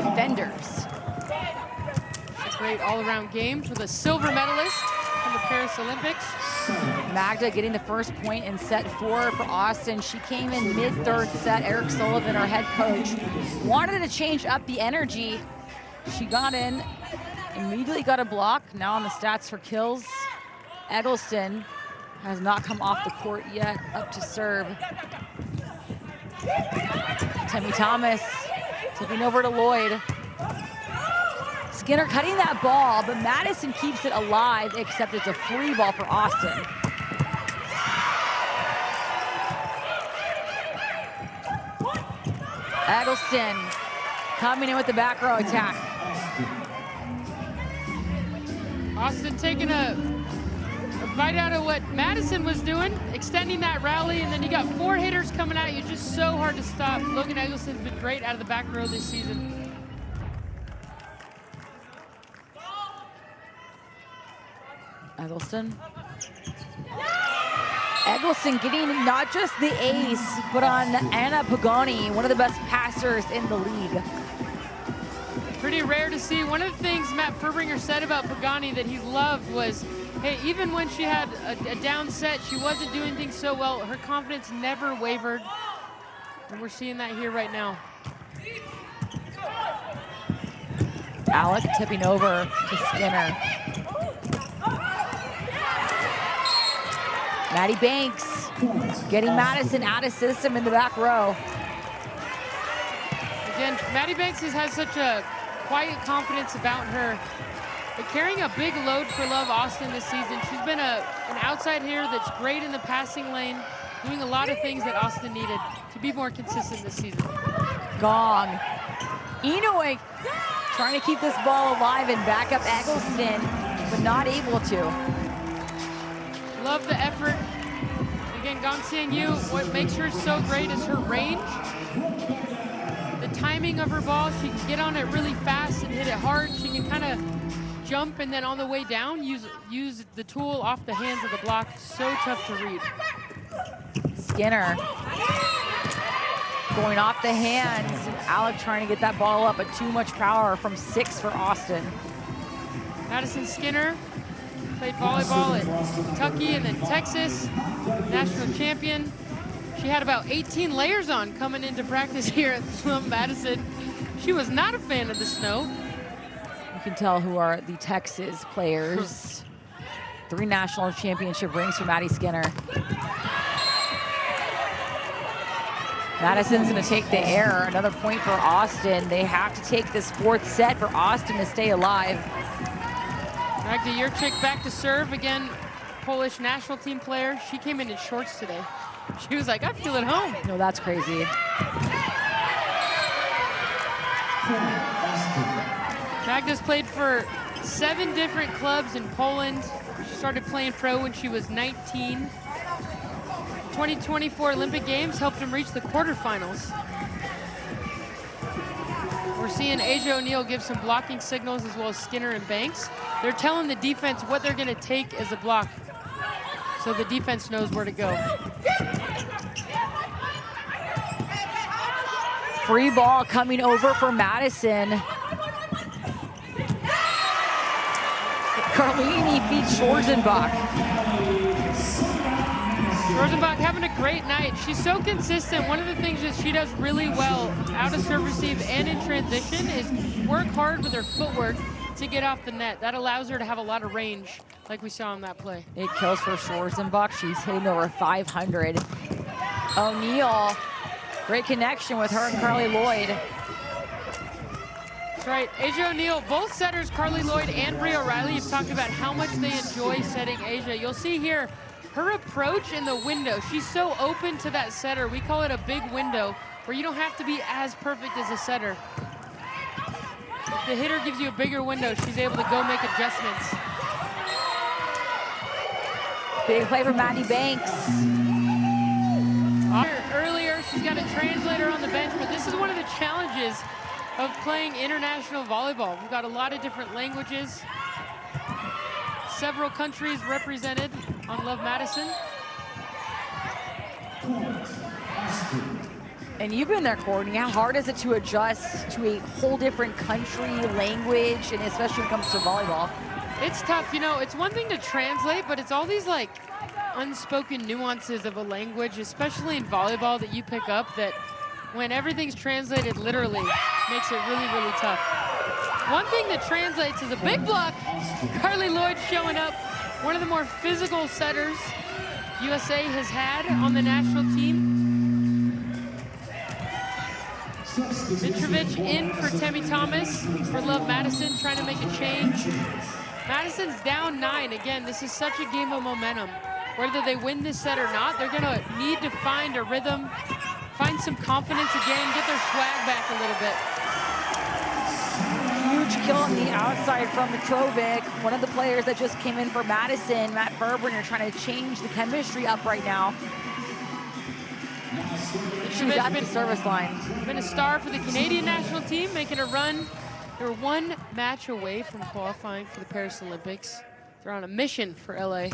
defenders. It's a great all-around game for the silver medalist from the Paris Olympics. Magda getting the first point in set 4 for Austin. She came in mid-third set. Eric Sullivan, our head coach, wanted to change up the energy. She got in, immediately got a block. Now on the stats for kills. Eggleston has not come off the court yet, up to serve. Tammy Thomas tipping over to Lloyd. Skinner cutting that ball, but Madison keeps it alive, except it's a free ball for Austin. Eggleston coming in with the back row attack. Austin taking a bite out of what Madison was doing, extending that rally, and then you got 4 hitters coming at you, just so hard to stop. Logan Eggleston's been great out of the back row this season. Eggleston. Eggleston getting not just the ace, but on Anna Pagani, one of the best passers in the league. Pretty rare to see. One of the things Matt Furbringer said about Pagani that he loved was, hey, even when she had a down set, she wasn't doing things so well, her confidence never wavered. And we're seeing that here right now. Alec tipping over to Skinner. Maddie Banks getting Madison out of system in the back row. Again, Maddie Banks has such a quiet confidence about her, but carrying a big load for Love Austin this season. She's been an outside hitter that's great in the passing lane, doing a lot of things that Austin needed to be more consistent this season. Gong. Inoue trying to keep this ball alive and back up Eggleston, but not able to. Love the effort. Again, Gong seeing you, what makes her so great is her range. The timing of her ball, she can get on it really fast and hit it hard. She can kind of jump and then on the way down, use the tool off the hands of the block. So tough to read. Skinner going off the hands. And Alec trying to get that ball up, but too much power from 6 for Austin. Madison Skinner played volleyball at Kentucky and then Texas, national champion. She had about 18 layers on coming into practice here at Swim Madison. She was not a fan of the snow. You can tell who are the Texas players. 3 national championship rings for Maddie Skinner. Madison's gonna take the air. Another point for Austin. They have to take this 4th set for Austin to stay alive. Magda Jurczyk back to serve. Again, Polish national team player. She came in shorts today. She was like, I feel at home. No, that's crazy. Magda's played for 7 different clubs in Poland. She started playing pro when she was 19. 2024 Olympic Games helped them reach the quarterfinals. We're seeing Asia O'Neal give some blocking signals as well as Skinner and Banks. They're telling the defense what they're gonna take as a block, so the defense knows where to go. Free ball coming over for Madison. Carlini beats Schwarzenbach. Schwarzenbach having a great night. She's so consistent. One of the things that she does really well out of serve receive and in transition is work hard with her footwork to get off the net. That allows her to have a lot of range, like we saw in that play. 8 kills for Schwarzenbach. She's hitting over 500. O'Neal, great connection with her and Carly Lloyd. That's right. Asia O'Neal, both setters, Carly Lloyd and Bria O'Reilly, have talked about how much they enjoy setting Asia. You'll see here her approach in the window. She's so open to that setter. We call it a big window where you don't have to be as perfect as a setter. If the hitter gives you a bigger window, she's able to go make adjustments. Big play for Maddie Banks. Earlier, she's got a translator on the bench, but this is one of the challenges of playing international volleyball. We've got a lot of different languages, several countries represented on Love Madison. And you've been there, Courtney. How hard is it to adjust to a whole different country, language, and especially when it comes to volleyball? It's tough. You know, it's one thing to translate, but it's all these like unspoken nuances of a language, especially in volleyball, that you pick up that when everything's translated literally makes it really, really tough. One thing that translates is a big block. Carly Lloyd showing up, one of the more physical setters USA has had on the national team. Mitrovic in for Temi Thomas for Love Madison, trying to make a change. Madison's down 9. Again, this is such a game of momentum. Whether they win this set or not, they're gonna need to find a rhythm, find some confidence again, get their swag back a little bit. Huge kill on the outside from Mitrovic. One of the players that just came in for Madison, Matt Berberner, trying to change the chemistry up right now. She's at the service line. Been a star for the Canadian national team, making a run. They're one match away from qualifying for the Paris Olympics. They're on a mission for LA.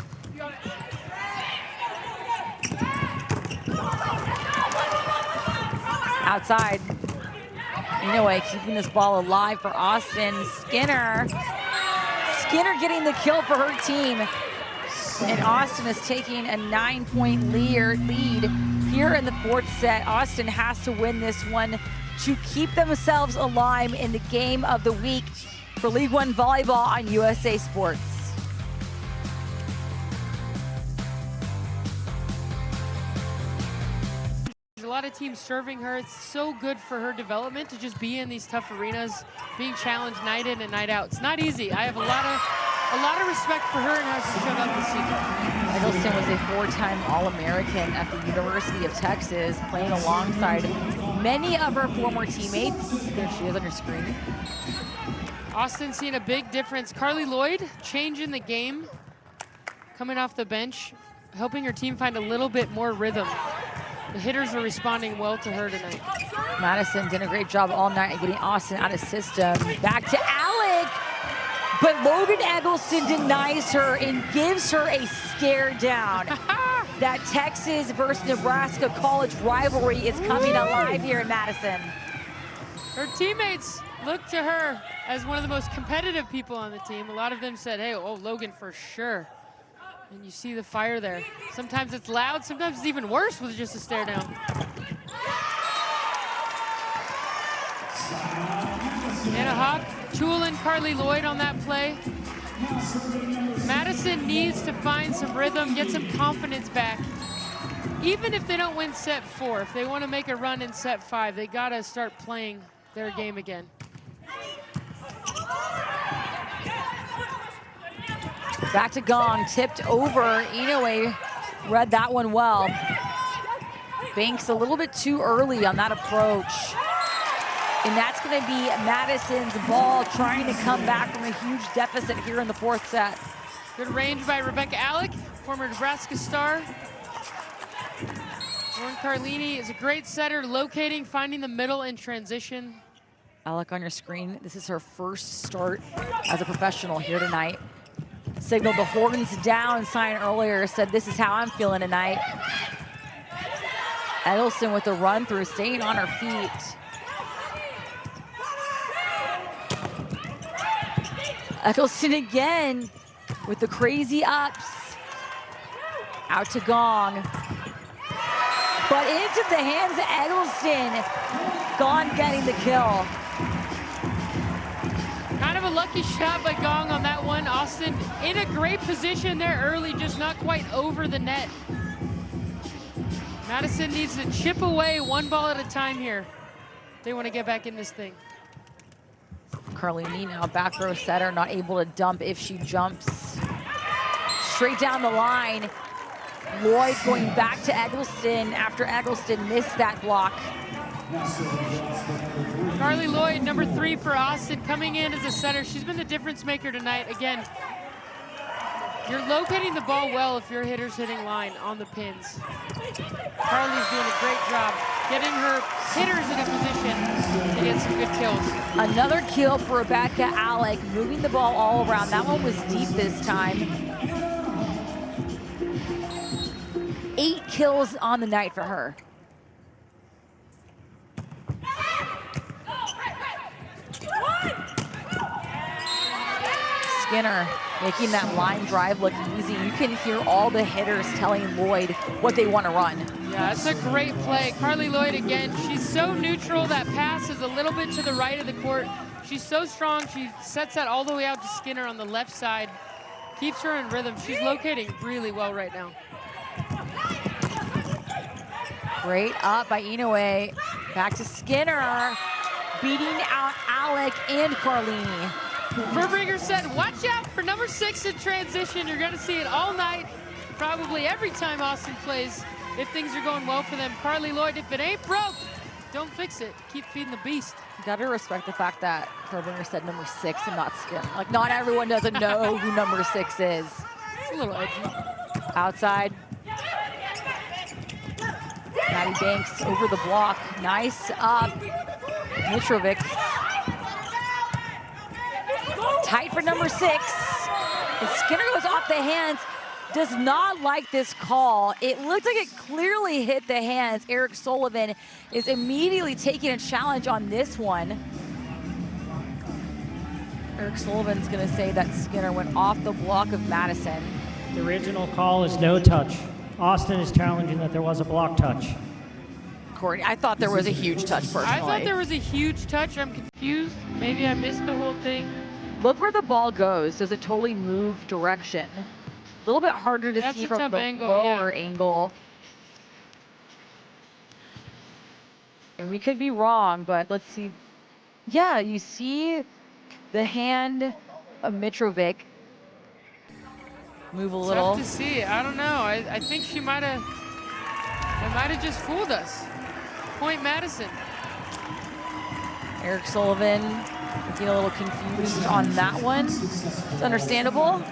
Outside. Anyway, keeping this ball alive for Austin. Skinner getting the kill for her team. And Austin is taking a 9-point lead here in the 4th set. Austin has to win this one to keep themselves alive in the game of the week for League One Volleyball on USA Sports. There's a lot of teams serving her. It's so good for her development to just be in these tough arenas, being challenged night in and night out. It's not easy. I have a lot of respect for her and how she showed up this season. Eggleston was a 4-time All-American at the University of Texas, playing alongside many of her former teammates. There she is on your screen. Austin seeing a big difference. Carly Lloyd changing the game, coming off the bench, helping her team find a little bit more rhythm. The hitters are responding well to her tonight. Madison did a great job all night at getting Austin out of system. Back to Alec, but Logan Eggleston denies her and gives her a stare down. That Texas versus Nebraska college rivalry is coming alive here in Madison. Her teammates look to her as one of the most competitive people on the team. A lot of them said, hey, oh, Logan for sure. And you see the fire there. Sometimes it's loud, sometimes it's even worse with just a stare down. Anna Hawk tooling Carly Lloyd on that play. Madison needs to find some rhythm, get some confidence back. Even if they don't win set 4, if they want to make a run in set 5, they got to start playing their game again. Back to Gong, tipped over. Inoue read that one well. Banks a little bit too early on that approach. And that's going to be Madison's ball, trying to come back from a huge deficit here in the 4th set. Good range by Rebecca Alec, former Nebraska star. Lauren Carlini is a great setter, locating, finding the middle in transition. Alec on your screen. This is her first start as a professional here tonight. Signaled the horns down sign earlier, said this is how I'm feeling tonight. Eggleston with the run through, staying on her feet. Eggleston again with the crazy ups. Out to Gong. But into the hands of Eggleston. Gong getting the kill. Kind of a lucky shot by Gong on that one. Austin in a great position there early, just not quite over the net. Madison needs to chip away one ball at a time here. They want to get back in this thing. Carlini now back row setter, not able to dump if she jumps. Straight down the line. Lloyd going back to Eggleston after Eggleston missed that block. Carly Lloyd, number 3 for Austin, coming in as a setter. She's been the difference maker tonight. Again, you're locating the ball well if your hitter's hitting line on the pins. Carly's doing a great job getting her hitters in a position to get some good kills. Another kill for Rebecca Alec, moving the ball all around. That one was deep this time. 8 kills on the night for her. Skinner making that line drive look easy. You can hear all the hitters telling Lloyd what they want to run. Yeah, it's a great play. Carly Lloyd again, she's so neutral. That pass is a little bit to the right of the court. She's so strong. She sets that all the way out to Skinner on the left side. Keeps her in rhythm. She's locating really well right now. Great up by Inoue. Back to Skinner. Beating out Alec and Carlini. Verbringer said, watch out for number 6 in transition. You're going to see it all night, probably every time Austin plays, if things are going well for them. Carly Lloyd, if it ain't broke, don't fix it. Keep feeding the beast. You gotta respect the fact that Verbringer said number 6 and not Skinner. Like, not everyone doesn't know who number 6 is. It's a little edgy. Outside. Maddie Banks over the block. Nice up. Mitrovic. Tight for number 6. And Skinner goes off the hands. Does not like this call. It looked like it clearly hit the hands. Eric Sullivan is immediately taking a challenge on this one. Eric Sullivan's gonna say that Skinner went off the block of Madison. The original call is no touch. Austin is challenging that there was a block touch. Courtney, I thought there was a huge touch personally. I thought there was a huge touch. I'm confused. Maybe I missed the whole thing. Look where the ball goes. Does it totally move direction? A little bit harder to see from the lower angle. And we could be wrong, but let's see. Yeah, you see the hand of Mitrovic move a little. Tough to see. I don't know. I think she might have just fooled us. Point Madison. Eric Sullivan looking a little confused on that one. It's understandable.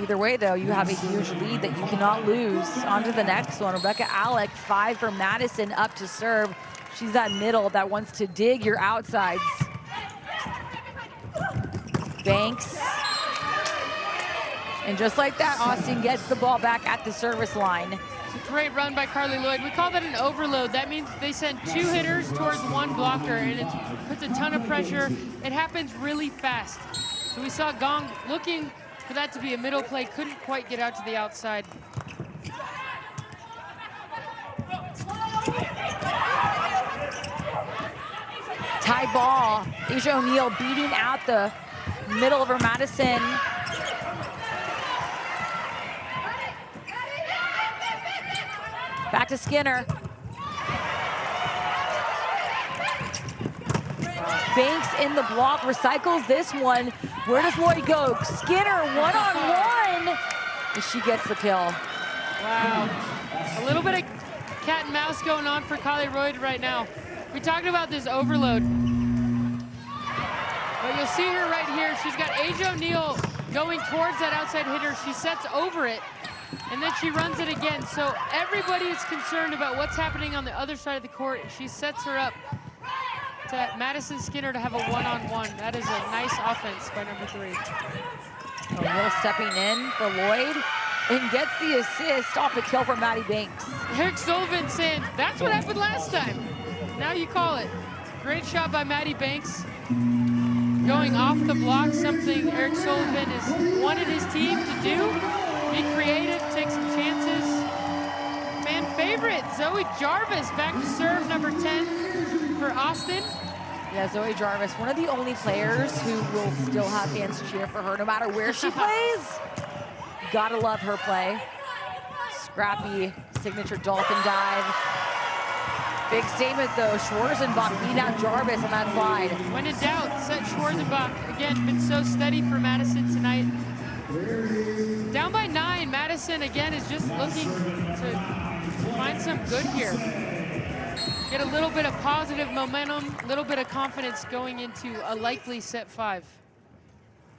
Either way, though, you have a huge lead that you cannot lose. On to the next one. Rebecca Alec, 5 for Madison, up to serve. She's that middle that wants to dig your outsides. Banks. And just like that, Austin gets the ball back at the service line. It's a great run by Carly Lloyd. We call that an overload. That means they send 2 hitters towards 1 blocker, and it puts a ton of pressure. It happens really fast. So we saw Gong looking for that to be a middle play, couldn't quite get out to the outside. Tie ball. Asia O'Neal beating out the middle of her Madison. Back to Skinner. Banks in the block, recycles this one. Where does Lloyd go? Skinner one-on-one. And she gets the kill. Wow. A little bit of cat and mouse going on for Carly Lloyd right now. We talked about this overload. But you'll see her right here. She's got Asia O'Neal going towards that outside hitter. She sets over it, and then she runs it again. So everybody is concerned about what's happening on the other side of the court. She sets her up to Madison Skinner to have a one-on-one. That is a nice offense by number 3. O'Neal stepping in for Lloyd and gets the assist off the kill from Maddie Banks. Eric Sullivan saying, that's what happened last time. Now you call it. Great shot by Maddie Banks. Going off the block, something Eric Sullivan has wanted his team to do. Be creative, take some chances. Fan favorite, Zoe Jarvis back to serve, number 10 for Austin. Yeah, Zoe Jarvis, one of the only players who will still have fans cheer for her no matter where she plays. Gotta love her play. Scrappy signature dolphin dive. Big statement though, Schwarzenbach beat out Jarvis on that slide. When in doubt, set Schwarzenbach. Again, been so steady for Madison tonight. Down by 9, Madison again is just looking to find some good here. Get a little bit of positive momentum, a little bit of confidence going into a likely set 5.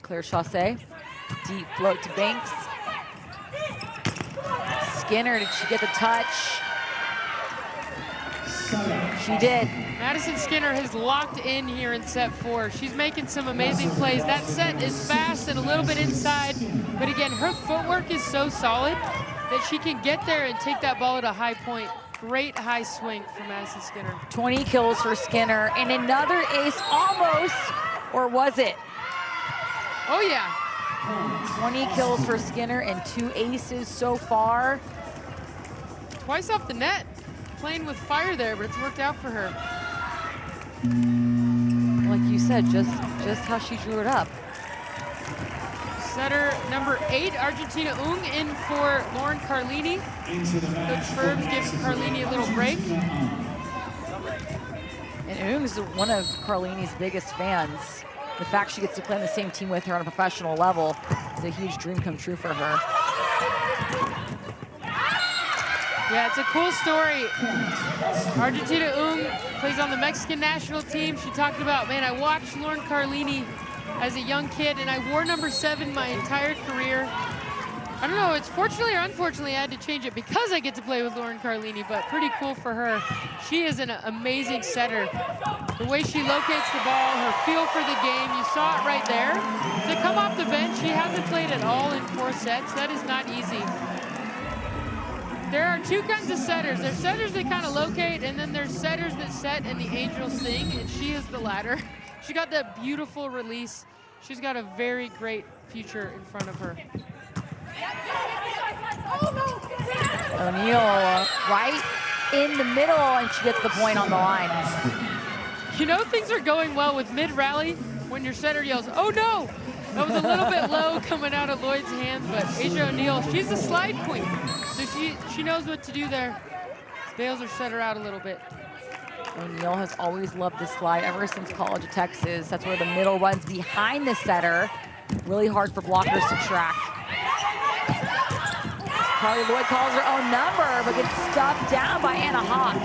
Claire Chaussee, deep float to Banks. Skinner, did she get the touch? She did. Madison Skinner has locked in here in set 4. She's making some amazing plays. That set is fast and a little bit inside, but again, her footwork is so solid that she can get there and take that ball at a high point. Great high swing for Madison Skinner. 20 kills for Skinner, and another ace almost, or was it? Oh yeah, 20 kills for Skinner and 2 aces so far. Twice off the net. Playing with fire there, but it's worked out for her. Like you said, just how she drew it up. Setter number 8, Argentina Ung, in for Lauren Carlini. Coach Furbs gives Carlini a little break. And Ung's one of Carlini's biggest fans. The fact she gets to play on the same team with her on a professional level is a huge dream come true for her. Yeah, it's a cool story. Argentina Ung plays on the Mexican national team. She talked about, man, I watched Lauren Carlini as a young kid, and I wore number 7 my entire career. I don't know, it's fortunately or unfortunately I had to change it because I get to play with Lauren Carlini, but pretty cool for her. She is an amazing setter. The way she locates the ball, her feel for the game, you saw it right there. To come off the bench, she hasn't played at all in 4 sets. That is not easy. There are 2 kinds of setters. There's setters that kind of locate, and then there's setters that set and the angels sing, and she is the latter. She got that beautiful release. She's got a very great future in front of her. O'Neal right in the middle, and she gets the point on the line. You know things are going well with mid-rally when your setter yells, "Oh no!" That was a little bit low coming out of Lloyd's hands, but Asia O'Neal, she's the slide queen. So she knows what to do there. Bails her setter out a little bit. O'Neal has always loved the slide ever since College of Texas. That's where the middle runs behind the setter. Really hard for blockers to track. Carly Lloyd calls her own number, but gets stuffed down by Anna Hawk.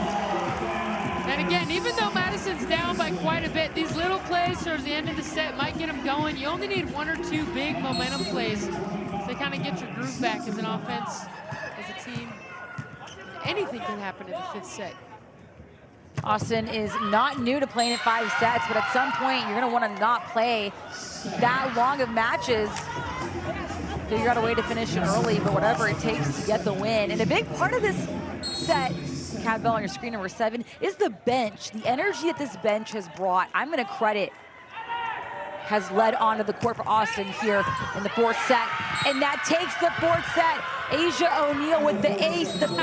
And again, even though Madison's down by quite a bit, these little plays towards the end of the set might get them going. You only need 1 or 2 big momentum plays to kind of get your groove back as an offense, as a team. Anything can happen in the 5th set. Austin is not new to playing at 5 sets, but at some point you're going to want to not play that long of matches. Figure out a way to finish it early, but whatever it takes to get the win. And a big part of this set, Cat Bell on your screen, number 7, is the bench. The energy that this bench has brought, I'm going to credit, has led onto the court for Austin here in the 4th set. And that takes the 4th set. Asia O'Neal with the ace. The bench